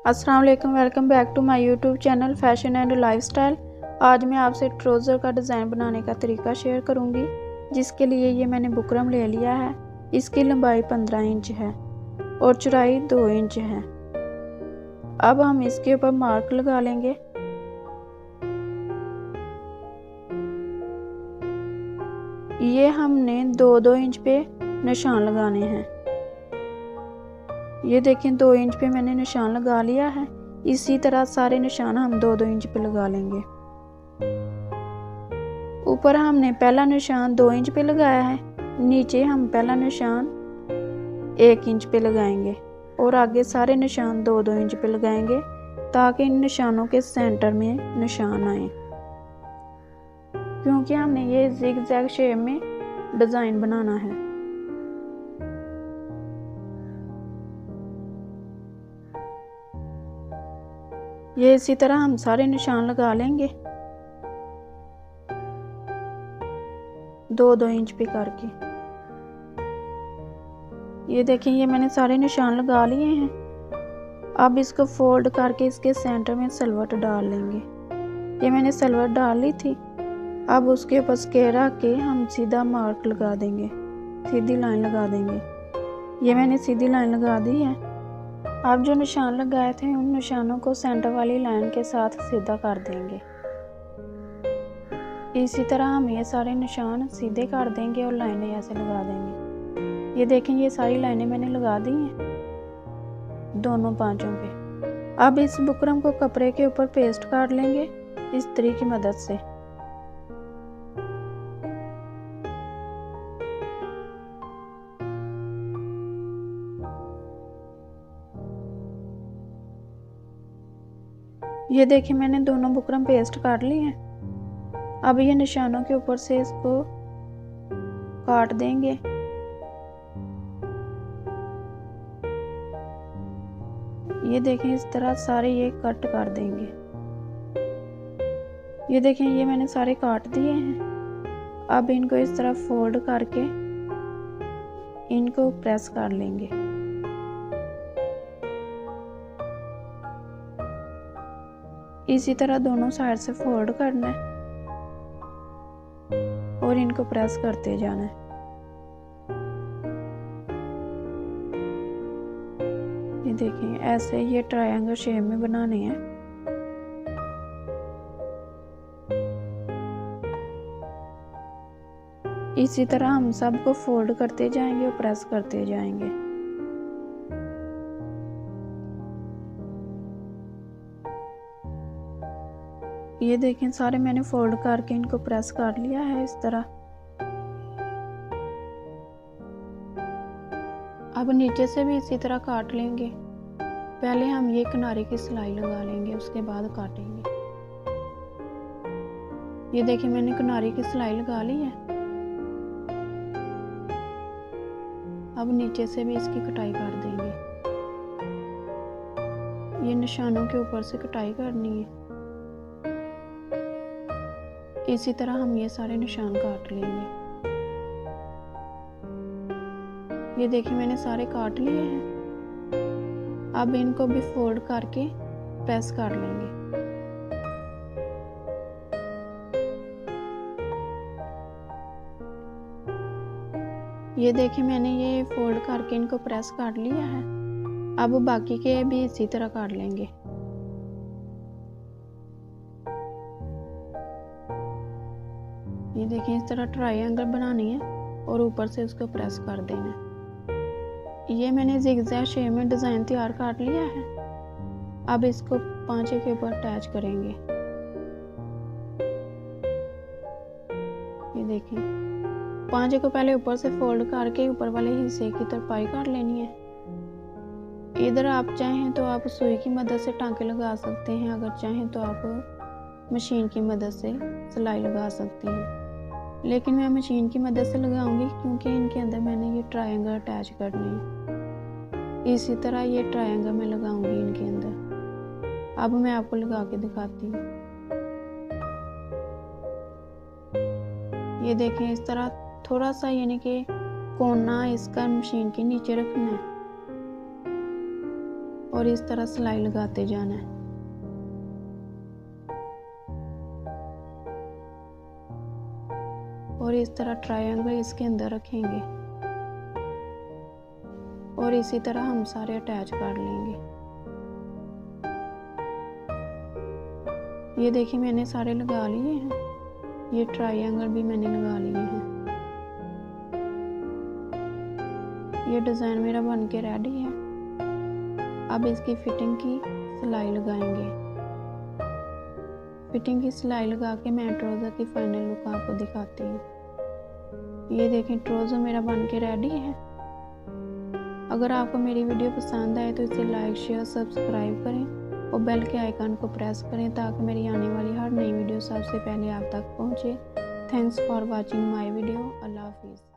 अस्सलाम वालेकुम, welcome back to my YouTube channel fashion and lifestyle. आज मैं आपसे ट्राउज़र का डिज़ाइन बनाने का तरीका शेयर करूंगी, जिसके लिए ये मैंने बुकरम ले लिया है। इसकी लंबाई 15 इंच है और चौड़ाई 2 इंच है। अब हम इसके ऊपर मार्क लगा लेंगे। ये हमने 2-2 इंच पे निशान लगाने हैं। ये देखें 2 इंच पे मैंने निशान लगा लिया है। इसी तरह सारे निशान हम 2-2 इंच पे लगा लेंगे। ऊपर हमने पहला निशान 2 इंच पे लगाया है, नीचे हम पहला निशान 1 इंच पे लगाएंगे और आगे सारे निशान 2-2 इंच पे लगाएंगे, ताकि इन निशानों के सेंटर में निशान आए, क्योंकि हमने ये ज़िग-ज़ैग शेप में डिज़ाइन बनाना है। ये इसी तरह हम सारे निशान लगा लेंगे 2-2 इंच पे करके। ये देखें, ये मैंने सारे निशान लगा लिए हैं। अब इसको फोल्ड करके इसके सेंटर में सलवट डाल लेंगे। ये मैंने सलवट डाल ली थी। अब उसके ऊपर स्केल रख के हम सीधा मार्क लगा देंगे, सीधी लाइन लगा देंगे। ये मैंने सीधी लाइन लगा दी है। अब जो निशान लगाए थे उन निशानों को सेंटर वाली लाइन के साथ सीधा कर देंगे। इसी तरह हम ये सारे निशान सीधे कर देंगे और लाइनें ऐसे लगा देंगे। ये देखें, ये सारी लाइनें मैंने लगा दी हैं दोनों पांचों पे। अब इस बुकरम को कपड़े के ऊपर पेस्ट कर लेंगे इस्त्री की मदद से। ये देखिए, मैंने दोनों बुकरम पेस्ट कर ली हैं। अब ये निशानों के ऊपर से इसको काट देंगे। ये देखें, इस तरह सारे ये कट कर देंगे। ये देखें, ये मैंने सारे काट दिए हैं। अब इनको इस तरह फोल्ड करके इनको प्रेस कर लेंगे। इसी तरह दोनों साइड से फोल्ड करना है और इनको प्रेस करते जाना है। ये देखें, ऐसे ये ट्रायंगल शेप में बनाने हैं। इसी तरह हम सबको फोल्ड करते जाएंगे और प्रेस करते जाएंगे। ये देखें, सारे मैंने फोल्ड करके इनको प्रेस कर लिया है इस तरह। अब नीचे से भी इसी तरह काट लेंगे। पहले हम ये किनारे की सिलाई लगा लेंगे, उसके बाद काटेंगे। ये देखिए, मैंने किनारे की सिलाई लगा ली है। अब नीचे से भी इसकी कटाई कर देंगे। ये निशानों के ऊपर से कटाई करनी है। इसी तरह हम ये सारे निशान काट लेंगे। ये देखिए, मैंने सारे काट लिए हैं। अब इनको भी फोल्ड करके प्रेस कर लेंगे। ये देखिए, मैंने ये फोल्ड करके इनको प्रेस कर लिया है। अब बाकी के भी इसी तरह कर लेंगे। ये देखिए, इस तरह ट्रायंगल बनानी है और ऊपर से उसको प्रेस कर देना है। ये मैंने ज़िग-ज़ैग शेप में डिज़ाइन तैयार कर लिया है। अब इसको पांचे के ऊपर अटैच करेंगे। ये देखिए, पांचे को पहले ऊपर से फोल्ड करके ऊपर वाले हिस्से की तरपाई कर लेनी है। इधर आप चाहें तो आप सुई की मदद से टांके लगा सकते हैं, अगर चाहें तो आप मशीन की मदद से सिलाई लगा सकते हैं, लेकिन मैं मशीन की मदद से लगाऊंगी क्योंकि इनके अंदर मैंने ये ट्रायंगल अटैच करने हैं। इसी तरह ये ट्रायंगल मैं लगाऊंगी इनके अंदर। अब मैं आपको लगा के दिखाती हूँ। ये देखें, इस तरह थोड़ा सा यानी कि कोना इसका मशीन के नीचे रखना है और इस तरह सिलाई लगाते जाना है। और इस तरह ट्रायंगल इसके अंदर रखेंगे और इसी तरह हम सारे अटैच कर लेंगे। ये देखिए मैंने सारे लगा लिए हैं। ये ट्रायंगल भी मैंने लगा लिए हैं। ये डिज़ाइन मेरा बन के रेडी है। अब इसकी फिटिंग की सिलाई लगाएंगे। फिटिंग की सिलाई लगा के मैं ट्राउज़र की फाइनल लुक आपको दिखाती हूँ। ये देखें ट्राउज़र मेरा बन के रेडी है। अगर आपको मेरी वीडियो पसंद आए तो इसे लाइक शेयर सब्सक्राइब करें और बेल के आइकन को प्रेस करें ताकि मेरी आने वाली हर नई वीडियो सबसे पहले आप तक पहुँचे। Thanks for watching my video. अल्लाह हाफिज़।